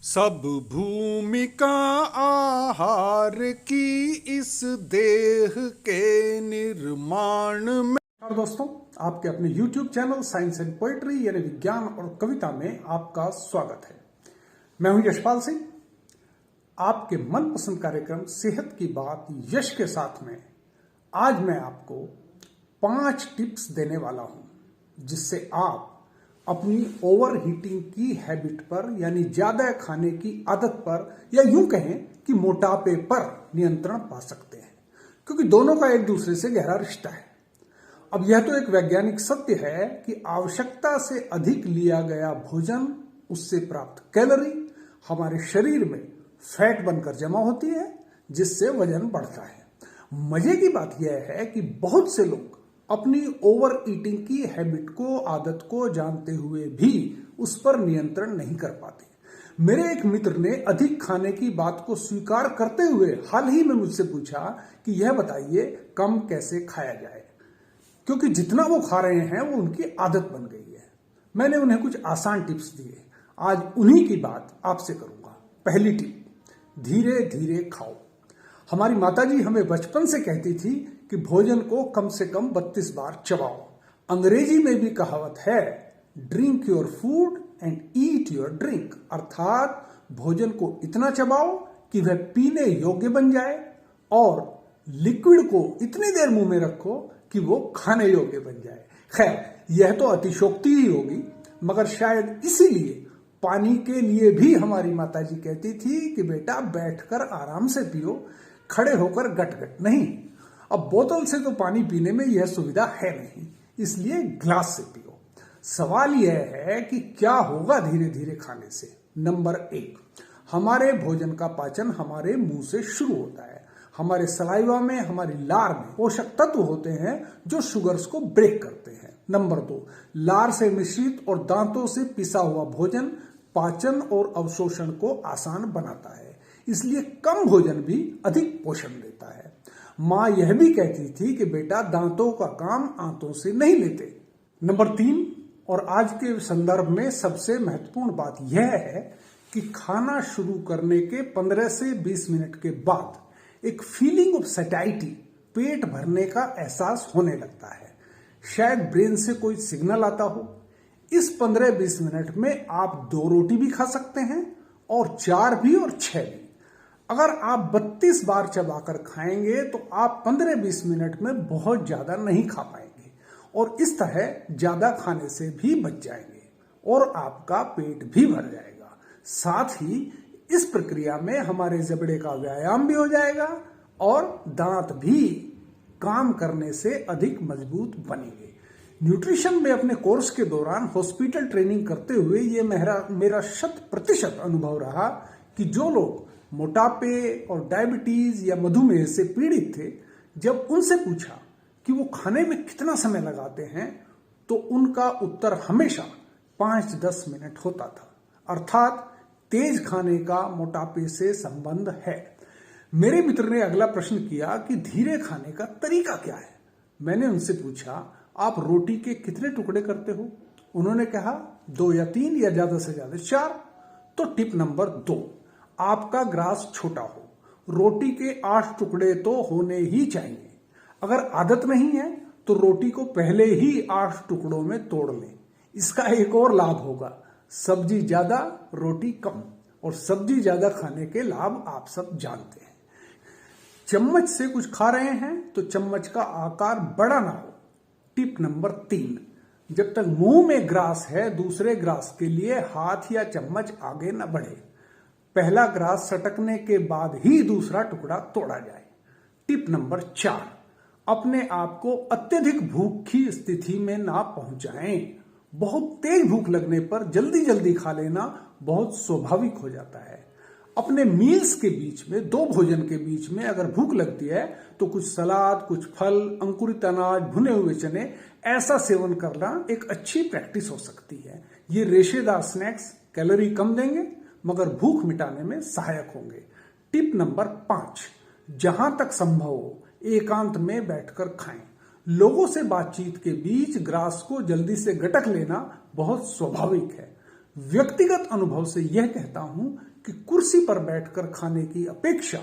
सब भूमिका आहार की इस देह के निर्माण में। नमस्कार दोस्तों, आपके अपने YouTube channel science and poetry यानी विज्ञान और कविता में आपका स्वागत है। मैं हूं यशपाल सिंह। आपके मनपसंद कार्यक्रम सेहत की बात यश के साथ में आज मैं आपको 5 टिप्स देने वाला हूं जिससे आप अपनी ओवर हीटिंग की हैबिट पर यानी ज्यादा खाने की आदत पर या यूं कहें कि मोटापे पर नियंत्रण पा सकते हैं, क्योंकि दोनों का एक दूसरे से गहरा रिश्ता है। अब यह तो एक वैज्ञानिक सत्य है कि आवश्यकता से अधिक लिया गया भोजन, उससे प्राप्त कैलोरी हमारे शरीर में फैट बनकर जमा होती है, जिससे वजन बढ़ता है। मजे की बात यह है कि बहुत से लोग अपनी ओवर ईटिंग की हैबिट को, आदत को जानते हुए भी उस पर नियंत्रण नहीं कर पाते। मेरे एक मित्र ने अधिक खाने की बात को स्वीकार करते हुए हाल ही में मुझसे पूछा कि यह बताइए कम कैसे खाया जाए, क्योंकि जितना वो खा रहे हैं वो उनकी आदत बन गई है। मैंने उन्हें कुछ आसान टिप्स दिए, आज उन्हीं की बात आपसे करूंगा। पहली टिप, धीरे धीरे खाओ। हमारी माताजी हमें बचपन से कहती थी कि भोजन को कम से कम 32 बार चबाओ। अंग्रेजी में भी कहावत है, drink your food and eat your drink, अर्थात भोजन को इतना चबाओ कि वह पीने योग्य बन जाए और लिक्विड को इतनी देर मुंह में रखो कि वो खाने योग्य बन जाए। खैर, यह तो अतिशोक्ति ही होगी, मगर शायद इसीलिए पानी के लिए भी हमारी माताजी कहती थी कि बेटा बैठकर आराम से पियो, खड़े होकर गट-गट नहीं। अब बोतल से तो पानी पीने में यह सुविधा है नहीं, इसलिए ग्लास से पियो। सवाल यह है कि क्या होगा धीरे धीरे खाने से। नंबर 1, हमारे भोजन का पाचन हमारे मुंह से शुरू होता है। हमारे सलाइवा में, हमारी लार में पोषक तत्व होते हैं जो शुगर्स को ब्रेक करते हैं। नंबर 2, लार से मिश्रित और दांतों से पिसा हुआ भोजन पाचन और अवशोषण को आसान बनाता है, इसलिए कम भोजन भी अधिक पोषण देता है। माँ यह भी कहती थी कि बेटा दांतों का काम आंतों से नहीं लेते। नंबर 3, और आज के संदर्भ में सबसे महत्वपूर्ण बात यह है कि खाना शुरू करने के 15 से 20 मिनट के बाद एक फीलिंग ऑफ सैटिस्फैक्शन, पेट भरने का एहसास होने लगता है। शायद ब्रेन से कोई सिग्नल आता हो। इस 15-20 मिनट में आप 2 रोटी भी खा सकते हैं और 4 भी और 6 भी। अगर आप 32 बार चबाकर खाएंगे तो आप 15-20 मिनट में बहुत ज्यादा नहीं खा पाएंगे और इस तरह ज्यादा खाने से भी बच जाएंगे और आपका पेट भी भर जाएगा। साथ ही इस प्रक्रिया में हमारे जबड़े का व्यायाम भी हो जाएगा और दांत भी काम करने से अधिक मजबूत बनेंगे। न्यूट्रिशन में अपने कोर्स के दौरान हॉस्पिटल ट्रेनिंग करते हुए ये मेरा 100% अनुभव रहा कि जो लोग मोटापे और डायबिटीज या मधुमेह से पीड़ित थे, जब उनसे पूछा कि वो खाने में कितना समय लगाते हैं तो उनका उत्तर हमेशा 5-10 मिनट होता था। अर्थात तेज खाने का मोटापे से संबंध है। मेरे मित्र ने अगला प्रश्न किया कि धीरे खाने का तरीका क्या है। मैंने उनसे पूछा, आप रोटी के कितने टुकड़े करते हो? उन्होंने कहा 2 या 3 या ज्यादा से ज्यादा 4। तो टिप नंबर 2, आपका ग्रास छोटा हो, रोटी के 8 टुकड़े तो होने ही चाहिए। अगर आदत नहीं है तो रोटी को पहले ही 8 टुकड़ों में तोड़ लें। इसका एक और लाभ होगा, सब्जी ज्यादा रोटी कम, और सब्जी ज्यादा खाने के लाभ आप सब जानते हैं। चम्मच से कुछ खा रहे हैं तो चम्मच का आकार बड़ा ना हो। टिप नंबर 3, जब तक मुंह में ग्रास है दूसरे ग्रास के लिए हाथ या चम्मच आगे न बढ़े। पहला ग्रास सटकने के बाद ही दूसरा टुकड़ा तोड़ा जाए। टिप नंबर 4, अपने आप को अत्यधिक भूख की स्थिति में ना पहुंचाएं। बहुत तेज भूख लगने पर जल्दी जल्दी खा लेना बहुत स्वाभाविक हो जाता है। अपने मील्स के बीच में, 2 भोजन के बीच में अगर भूख लगती है तो कुछ सलाद, कुछ फल, अंकुरित अनाज, भुने हुए चने, ऐसा सेवन करना एक अच्छी प्रैक्टिस हो सकती है। ये रेशेदार स्नैक्स कैलोरी कम देंगे मगर भूख मिटाने में सहायक होंगे। टिप नंबर 5, जहां तक संभव हो एकांत में बैठकर खाएं। लोगों से बातचीत के बीच ग्रास को जल्दी से गटक लेना बहुत स्वाभाविक है। व्यक्तिगत अनुभव से यह कहता हूं कि कुर्सी पर बैठकर खाने की अपेक्षा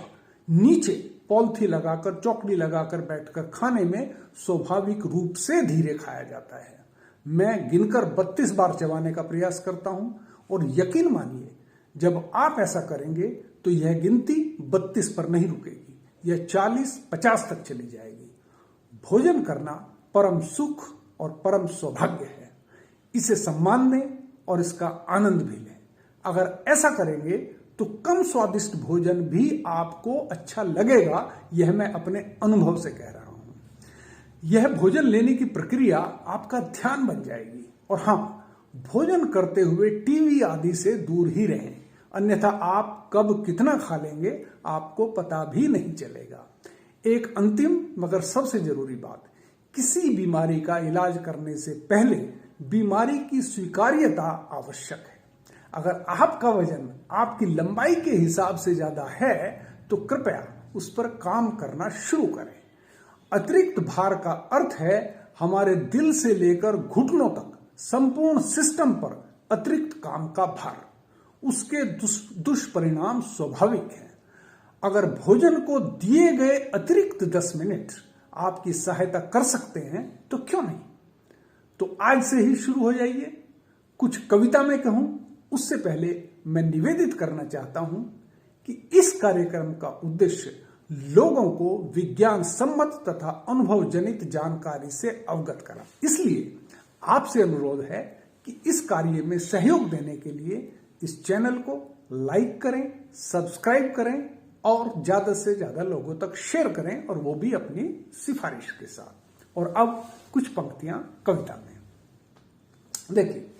नीचे पॉलिथी लगाकर, चौकड़ी लगाकर बैठकर खाने में स्वाभाविक रूप से धीरे खाया जाता है। मैं गिनकर 32 बार चबाने का प्रयास करता हूं और यकीन मानिए जब आप ऐसा करेंगे तो यह गिनती 32 पर नहीं रुकेगी, यह 40-50 तक चली जाएगी। भोजन करना परम सुख और परम सौभाग्य है। इसे सम्मान दें और इसका आनंद भी लें। अगर ऐसा करेंगे तो कम स्वादिष्ट भोजन भी आपको अच्छा लगेगा, यह मैं अपने अनुभव से कह रहा हूं। यह भोजन लेने की प्रक्रिया आपका ध्यान बन जाएगी। और हां, भोजन करते हुए टीवी आदि से दूर ही रहें, अन्यथा आप कब कितना खा लेंगे आपको पता भी नहीं चलेगा। एक अंतिम मगर सबसे जरूरी बात, किसी बीमारी का इलाज करने से पहले बीमारी की स्वीकार्यता आवश्यक है। अगर आपका वजन आपकी लंबाई के हिसाब से ज्यादा है तो कृपया उस पर काम करना शुरू करें। अतिरिक्त भार का अर्थ है हमारे दिल से लेकर घुटनों तक संपूर्ण सिस्टम पर अतिरिक्त काम का भार। उसके दुष्परिणाम स्वाभाविक हैं। अगर भोजन को दिए गए अतिरिक्त 10 मिनट आपकी सहायता कर सकते हैं तो क्यों नहीं। तो आज से ही शुरू हो जाइए। कुछ कविता में कहूं उससे पहले मैं निवेदित करना चाहता हूं कि इस कार्यक्रम का उद्देश्य लोगों को विज्ञान सम्मत तथा अनुभव जनित जानकारी से अवगत करा। इसलिए आपसे अनुरोध है कि इस कार्य में सहयोग देने के लिए इस चैनल को लाइक करें, सब्सक्राइब करें और ज्यादा से ज्यादा लोगों तक शेयर करें, और वो भी अपनी सिफारिश के साथ। और अब कुछ पंक्तियां कविता में। देखिए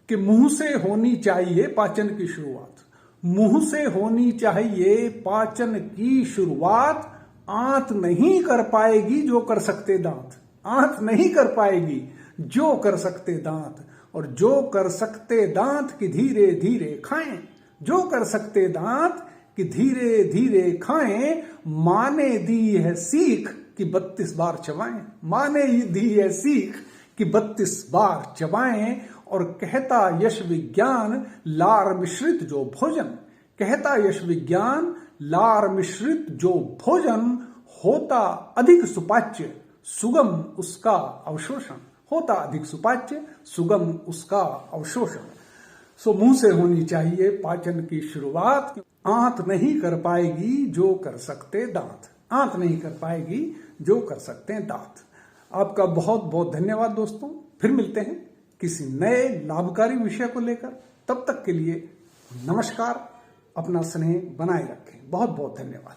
कि मुंह से होनी चाहिए पाचन की शुरुआत, मुंह से होनी चाहिए पाचन की शुरुआत। आंत नहीं कर पाएगी जो कर सकते दांत, आंत नहीं कर पाएगी जो कर सकते दांत। और जो कर सकते दांत कि धीरे धीरे खाएं, जो कर सकते दांत कि धीरे धीरे खाएं। माँ ने दी है सीख कि 32 बार चबाएं, माँ ने दी है सीख कि 32 बार चबाएं। और कहता यश विज्ञान लार मिश्रित जो भोजन, कहता यश विज्ञान लार मिश्रित जो भोजन। होता अधिक सुपाच्य सुगम उसका अवशोषण, होता अधिक सुपाच्य सुगम उसका अवशोषण। सो मुंह से होनी चाहिए पाचन की शुरुआत। आंत नहीं कर पाएगी जो कर सकते दांत, आंत नहीं कर पाएगी जो कर सकते हैं दांत। आपका बहुत बहुत धन्यवाद दोस्तों। फिर मिलते हैं किसी नए लाभकारी विषय को लेकर। तब तक के लिए नमस्कार। अपना स्नेह बनाए रखें। बहुत बहुत धन्यवाद।